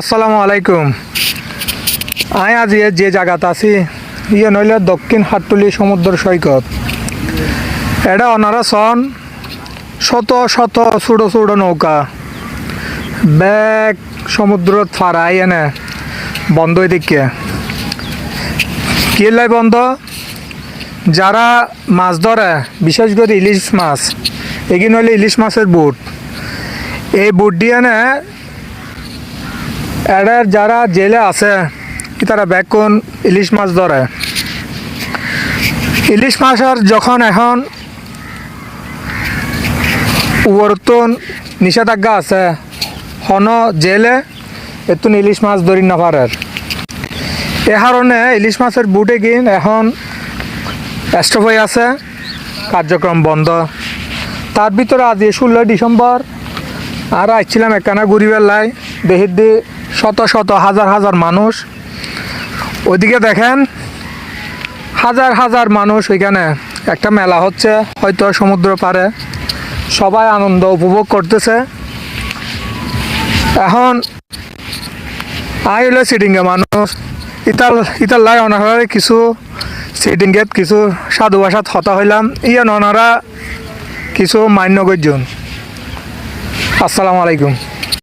আসসালামু আলাইকুম। আমি আজ যে জায়গাতে আছি ইয়ে নইলে দক্ষিণ হাটতুলি সমুদ্র সৈকত। এটা ওনারা সন শত শত ছোটো ছোটো নৌকা ব্যাগ সমুদ্রত ফারাই এনে বন্ধ দিকে কিলাই বন্ধ। যারা মাছ ধরে বিশেষ করে ইলিশ মাছ, এগিয়ে হলে ইলিশ মাছের বুট, এই বুট দিয়ে নে এটার যারা জেলে আছে তারা ব্যাকুন ইলিশ মাছ ধরে। ইলিশ মাছের যখন এখন উবরতন নিষেধাজ্ঞা আছে হন জেলে এতুন ইলিশ মাছ ধরি না পারে। এ কারণে ইলিশ মাছের বুটে কিন এখন স্টপ হয়ে আছে, কার্যক্রম বন্ধ। তার ভিতরে আজ 16 ডিসেম্বর আর আসছিলাম একখানা ঘুরি বেলায় দেখি দি শত শত হাজার হাজার মানুষ। ওইদিকে দেখেন হাজার হাজার মানুষ, ওইখানে একটা মেলা হচ্ছে হয়তো সমুদ্র পাড়ে, সবাই আনন্দ উপভোগ করতেছে। এখন আই হলো সিটিংয়ে মানুষ ইতার লাই অনারে কিছু সিটিংয়েত কিছু সাধু ভাষাত হতা হইলাম, ইয়ান ওনারা কিছু মান্য করছেন। আসসালামু আলাইকুম।